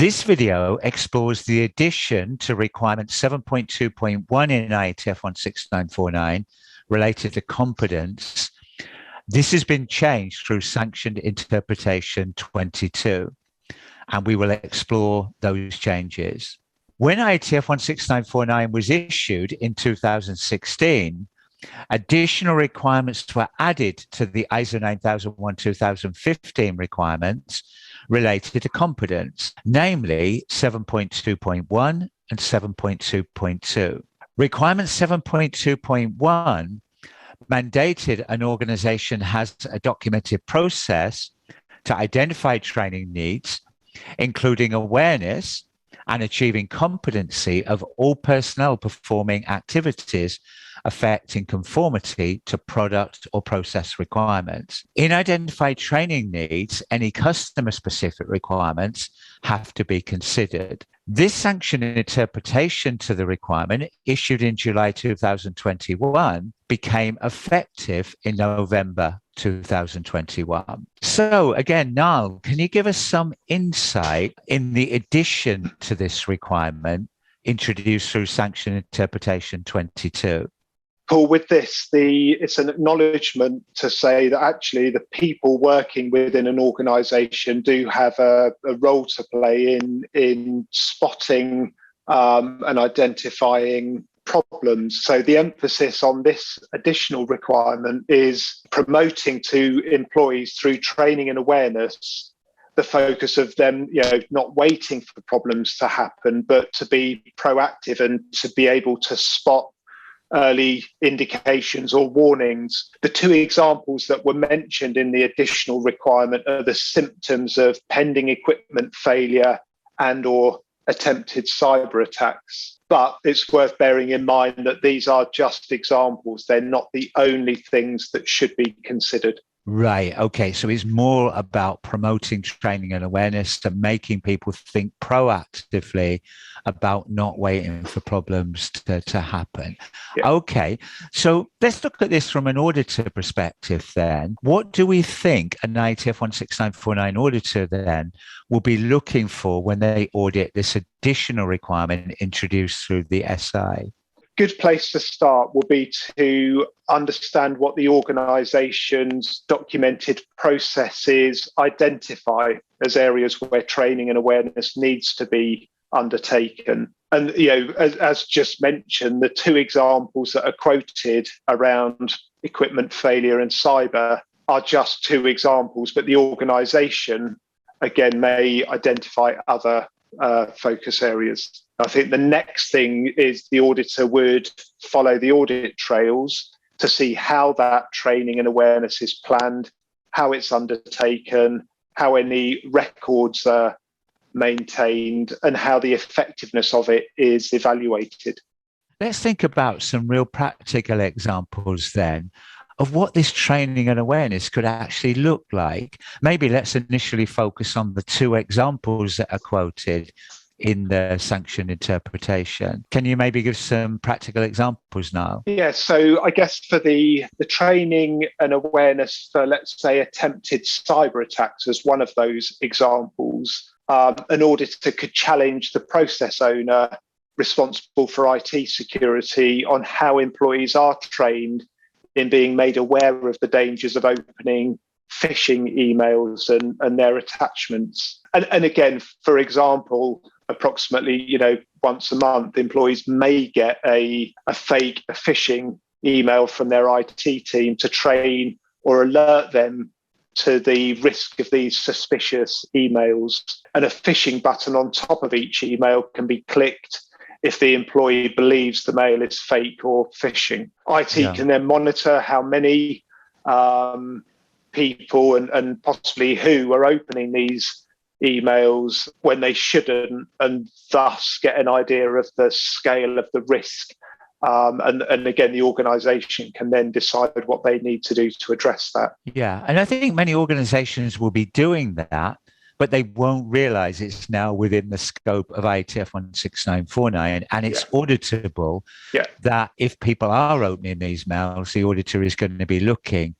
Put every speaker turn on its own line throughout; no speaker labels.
This video explores the addition to requirement 7.2.1 in IATF 16949 related to competence. This has been changed through Sanctioned Interpretation 22, and we will explore those changes. When IATF 16949 was issued in 2016, additional requirements were added to the ISO 9001-2015 requirements related to competence, namely 7.2.1 and 7.2.2. Requirement 7.2.1 mandated an organization has a documented process to identify training needs, including awareness and achieving competency of all personnel performing activities affecting conformity to product or process requirements. In identified training needs, any customer-specific requirements have to be considered. This sanctioned interpretation to the requirement, issued in July 2021, became effective in November 2021. So again, Niall, can you give us some insight in the addition to this requirement introduced through Sanctioned Interpretation 22?
Paul, with this, it's an acknowledgement to say that actually the people working within an organisation do have a role to play in spotting and identifying problems. So the emphasis on this additional requirement is promoting to employees through training and awareness the focus of them, not waiting for problems to happen, but to be proactive and to be able to spot early indications or warnings. The two examples that were mentioned in the additional requirement are the symptoms of pending equipment failure and or attempted cyber attacks. But it's worth bearing in mind that these are just examples. They're not the only things that should be considered.
Right. Okay. So it's more about promoting training and awareness and making people think proactively about not waiting for problems to happen. Yeah. Okay. So let's look at this from an auditor perspective then. What do we think an IATF 16949 auditor then will be looking for when they audit this additional requirement introduced through the SI?
Good place to start will be to understand what the organisation's documented processes identify as areas where training and awareness needs to be undertaken. And, as just mentioned, the two examples that are quoted around equipment failure and cyber are just two examples, but the organisation, again, may identify other focus areas. I think the next thing is the auditor would follow the audit trails to see how that training and awareness is planned, how it's undertaken, how any records are maintained, and how the effectiveness of it is evaluated.
Let's think about some real practical examples then of what this training and awareness could actually look like. Maybe let's initially focus on the two examples that are quoted in the sanctioned interpretation. Can you maybe give some practical examples now?
Yeah, so I guess for the training and awareness for, let's say, attempted cyber attacks as one of those examples, an auditor could challenge the process owner responsible for IT security on how employees are trained in being made aware of the dangers of opening phishing emails and their attachments. And again, for example, approximately, once a month, employees may get a phishing email from their IT team to train or alert them to the risk of these suspicious emails. And a phishing button on top of each email can be clicked if the employee believes the mail is fake or phishing. IT can then monitor how many people and possibly who are opening these emails when they shouldn't, and thus get an idea of the scale of the risk. And again, the organisation can then decide what they need to do to address that.
Yeah, and I think many organisations will be doing that, but they won't realise it's now within the scope of IATF 16949, and it's auditable that if people are opening these mails, the auditor is going to be looking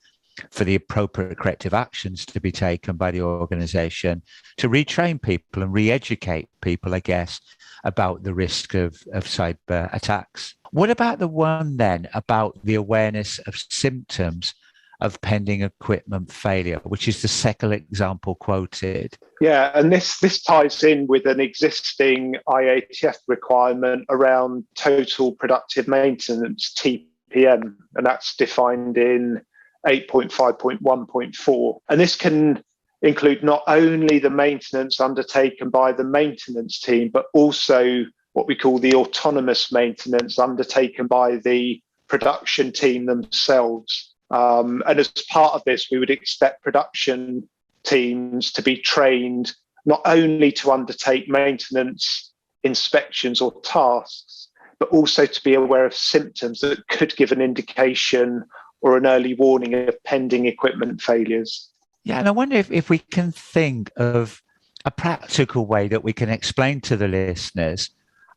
for the appropriate corrective actions to be taken by the organization to retrain people and re-educate people, I guess, about the risk of cyber attacks. What about the one then about the awareness of symptoms of pending equipment failure, which is the second example quoted?
Yeah, and this ties in with an existing IATF requirement around total productive maintenance, TPM, and that's defined in 8.5.1.4. And this can include not only the maintenance undertaken by the maintenance team, but also what we call the autonomous maintenance undertaken by the production team themselves. And as part of this, we would expect production teams to be trained not only to undertake maintenance inspections or tasks, but also to be aware of symptoms that could give an indication or an early warning of pending equipment failures.
Yeah, and I wonder if we can think of a practical way that we can explain to the listeners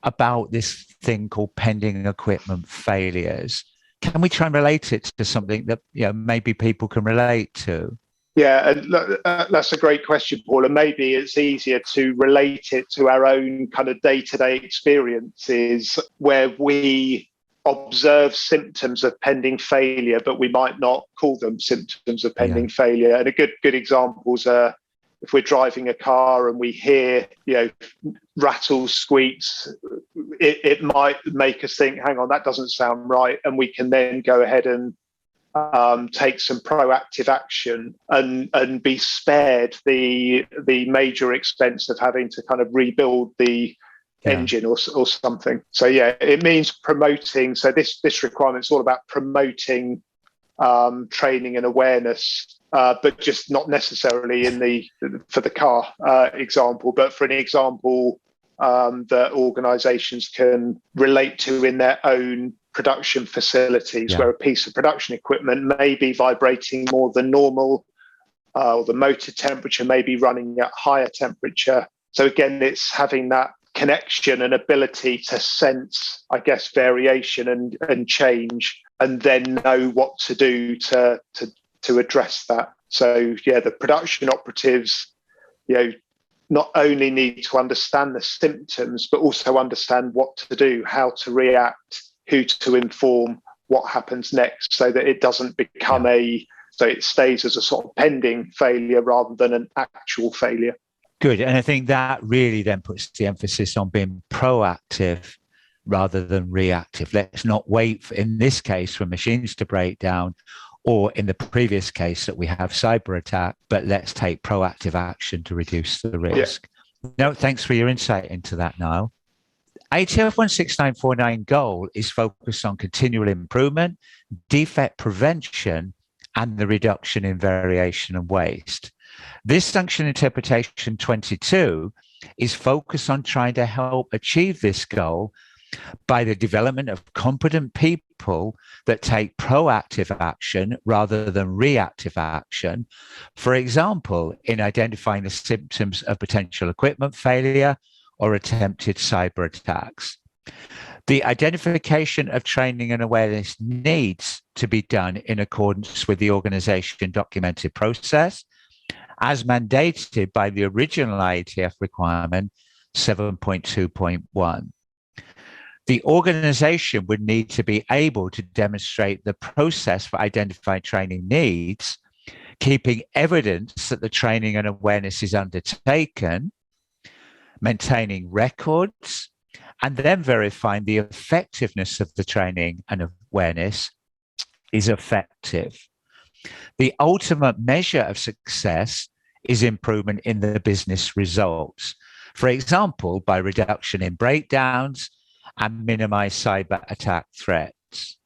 about this thing called pending equipment failures. Can we try and relate it to something that maybe people can relate to?
Yeah, and that's a great question, Paul. And maybe it's easier to relate it to our own kind of day-to-day experiences where we observe symptoms of pending failure, but we might not call them symptoms of pending failure. And a good examples are if we're driving a car and we hear, rattles, squeaks, it might make us think, hang on, that doesn't sound right. And we can then go ahead and take some proactive action and be spared the major expense of having to kind of rebuild the engine or something. So it means promoting. So this requirement is all about promoting training and awareness, but just not necessarily for the car example, but for an example that organisations can relate to in their own production facilities, where a piece of production equipment may be vibrating more than normal, or the motor temperature may be running at higher temperature. So again, it's having that connection and ability to sense, I guess, variation and change, and then know what to do to address that. So the production operatives, not only need to understand the symptoms, but also understand what to do, how to react, who to inform, what happens next, so that it doesn't become so it stays as a sort of pending failure rather than an actual failure.
Good. And I think that really then puts the emphasis on being proactive rather than reactive. Let's not wait, in this case, for machines to break down, or in the previous case that we have cyber attack, but let's take proactive action to reduce the risk. No, thanks for your insight into that, Niall. IATF 16949 goal is focused on continual improvement, defect prevention, and the reduction in variation and waste. This Sanctioned Interpretation 22 is focused on trying to help achieve this goal by the development of competent people that take proactive action rather than reactive action. For example, in identifying the symptoms of potential equipment failure or attempted cyber attacks. The identification of training and awareness needs to be done in accordance with the organization documented process, as mandated by the original IATF requirement 7.2.1. The organization would need to be able to demonstrate the process for identifying training needs, keeping evidence that the training and awareness is undertaken, maintaining records, and then verifying the effectiveness of the training and awareness is effective. The ultimate measure of success is improvement in the business results. For example, by reduction in breakdowns and minimize cyber attack threats.